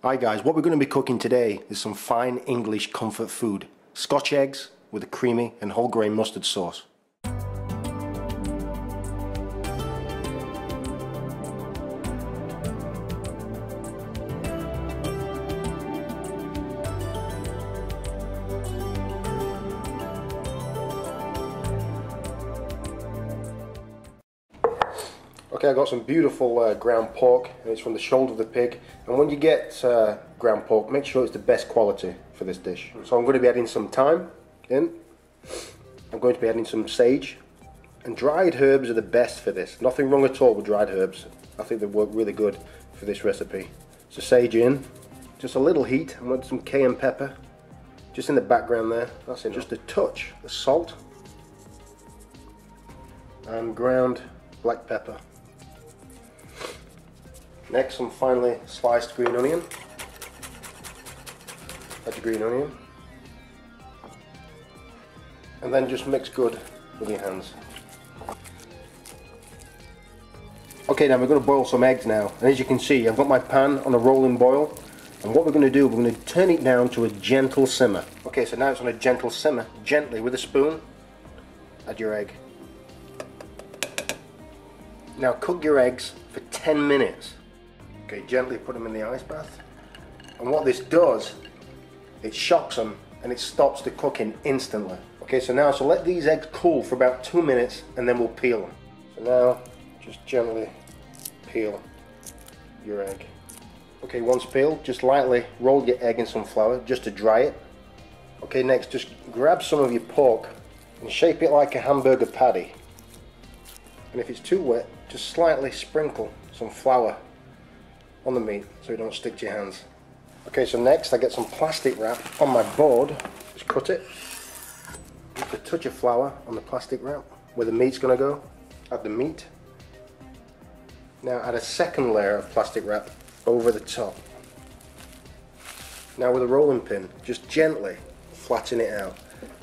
Hi guys, what we're going to be cooking today is some fine English comfort food. Scotch eggs with a creamy and whole grain mustard sauce. Okay, I got some beautiful ground pork, and it's from the shoulder of the pig. And when you get ground pork, make sure it's the best quality for this dish. So I'm going to be adding some thyme in. I'm going to be adding some sage. And dried herbs are the best for this. Nothing wrong at all with dried herbs. I think they work really good for this recipe. So sage in. Just a little heat. I'm going to add some cayenne pepper. Just in the background there. That's it. Just a touch of salt. And ground black pepper. Next, some finely sliced green onion. Add your green onion. And then just mix good with your hands. Okay, now we're going to boil some eggs now. And as you can see, I've got my pan on a rolling boil. And what we're going to do, we're going to turn it down to a gentle simmer. Okay, so now it's on a gentle simmer. Gently, with a spoon, add your egg. Now cook your eggs for 10 minutes. Okay, gently put them in the ice bath. And what this does, it shocks them and it stops the cooking instantly. Okay, so let these eggs cool for about 2 minutes and then we'll peel them. So now, just gently peel your egg. Okay, once peeled, just lightly roll your egg in some flour just to dry it. Okay, next just grab some of your pork and shape it like a hamburger patty. And if it's too wet, just slightly sprinkle some flour on the meat so it don't stick to your hands. Okay, so next I get some plastic wrap on my board. Just cut it. Just a touch of flour on the plastic wrap where the meat's going to go. Add the meat. Now add a second layer of plastic wrap over the top. Now with a rolling pin, just gently flatten it out.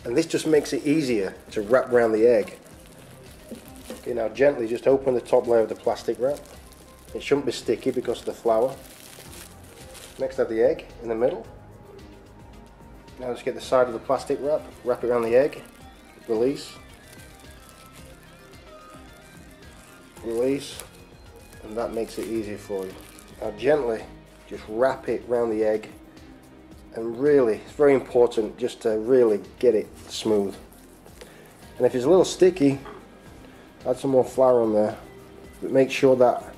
And this just makes it easier to wrap around the egg. Okay, now gently just open the top layer of the plastic wrap. It shouldn't be sticky because of the flour. Next add the egg in the middle. Now just get the side of the plastic wrap, wrap it around the egg, release, release, and that makes it easier for you. Now gently just wrap it around the egg, and really, it's very important just to really get it smooth. And if it's a little sticky, add some more flour on there, but make sure that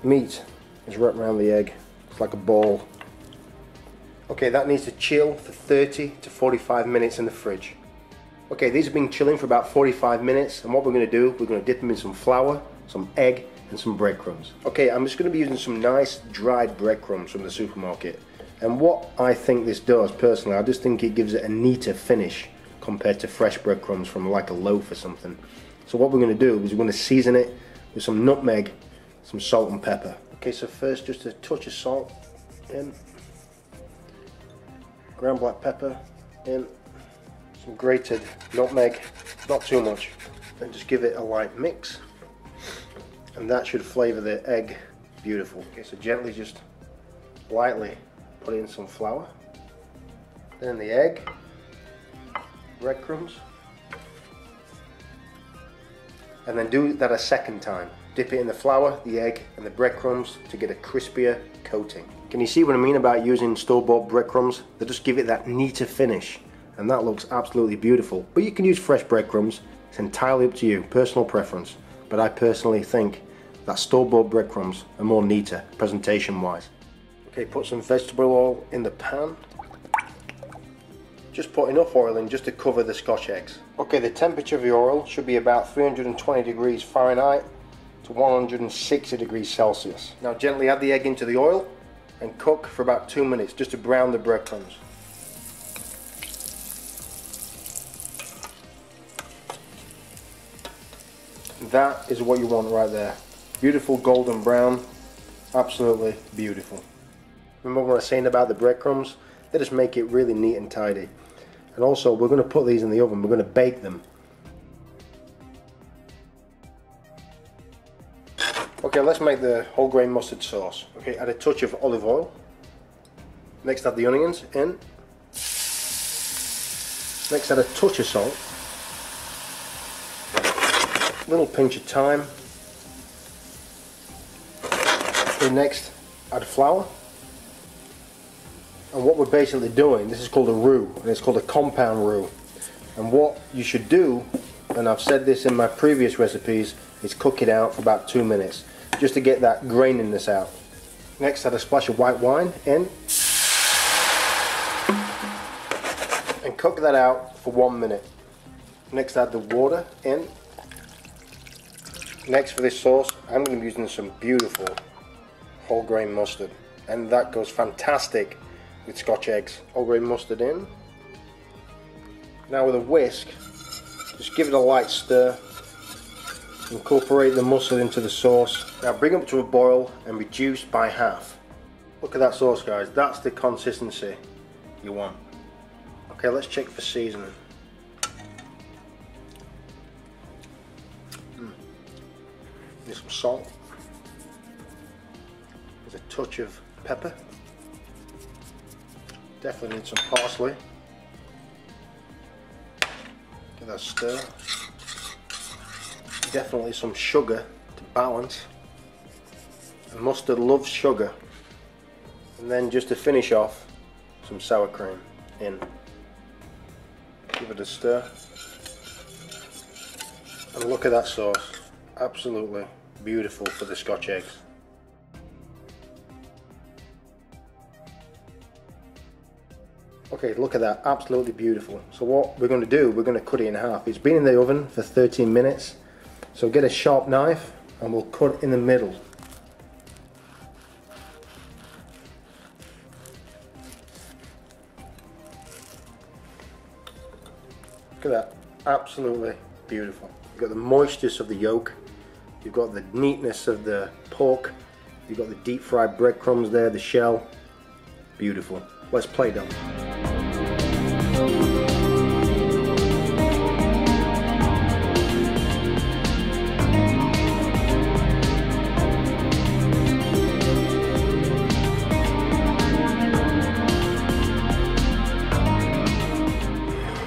meat is wrapped around the egg. It's like a ball. Okay, that needs to chill for 30 to 45 minutes in the fridge. Okay, these have been chilling for about 45 minutes, and what we're going to do, we're going to dip them in some flour, some egg, and some breadcrumbs. Okay, I'm just going to be using some nice dried breadcrumbs from the supermarket. And what I think this does, personally, I just think it gives it a neater finish compared to fresh breadcrumbs from like a loaf or something. So what we're going to do is we're going to season it with some nutmeg, some salt and pepper. Okay, so first just a touch of salt in, ground black pepper in, some grated nutmeg, not too much, and just give it a light mix, and that should flavour the egg beautiful. Okay, so gently just lightly put in some flour, then the egg, breadcrumbs, and then do that a second time. Dip it in the flour, the egg, and the breadcrumbs to get a crispier coating. Can you see what I mean about using store-bought breadcrumbs? They just give it that neater finish, and that looks absolutely beautiful. But you can use fresh breadcrumbs. It's entirely up to you, personal preference. But I personally think that store-bought breadcrumbs are more neater, presentation-wise. Okay, put some vegetable oil in the pan. Just put enough oil in just to cover the Scotch eggs. Okay, the temperature of your oil should be about 320 degrees Fahrenheit to 160 degrees Celsius. Now gently add the egg into the oil and cook for about 2 minutes just to brown the breadcrumbs. That is what you want right there. Beautiful golden brown, absolutely beautiful. Remember what I was saying about the breadcrumbs? They just make it really neat and tidy. And also we're going to put these in the oven, we're going to bake them. Okay, let's make the whole grain mustard sauce. Okay, add a touch of olive oil, Next add the onions in. Next add a touch of salt. Little pinch of thyme. And next add flour. And what we're basically doing, this is called a roux, and it's called a compound roux. And what you should do, and I've said this in my previous recipes, is cook it out for about 2 minutes, just to get that graininess out. Next add a splash of white wine in, and cook that out for 1 minute. Next add the water in. Next for this sauce, I'm going to be using some beautiful whole grain mustard, and that goes fantastic with Scotch eggs. Whole grain mustard in. Now with a whisk, just give it a light stir. Incorporate the mustard into the sauce. Now bring it up to a boil and reduce by half. Look at that sauce, guys. That's the consistency you want. Okay, let's check for seasoning. Need some salt. There's a touch of pepper. Definitely need some parsley. Give that a stir. Definitely some sugar to balance. And mustard loves sugar. And then just to finish off, some sour cream in. Give it a stir. And look at that sauce. Absolutely beautiful for the Scotch eggs. Okay, look at that, absolutely beautiful. So what we're going to do, we're going to cut it in half. It's been in the oven for 13 minutes. So get a sharp knife and we'll cut in the middle. Look at that, absolutely beautiful. You've got the moistness of the yolk, you've got the neatness of the pork, you've got the deep fried breadcrumbs there, the shell. Beautiful. Let's plate them.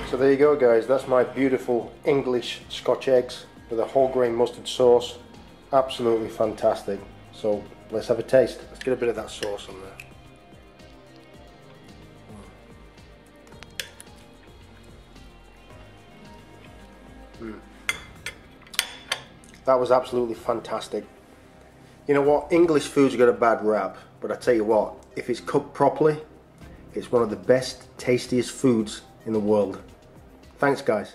So there you go, guys, that's my beautiful English Scotch eggs with a whole grain mustard sauce. Absolutely fantastic. So let's have a taste. Let's get a bit of that sauce on there. That was absolutely fantastic. You know what, English food's got a bad rap, but I tell you what, if it's cooked properly, it's one of the best, tastiest foods in the world. Thanks, guys.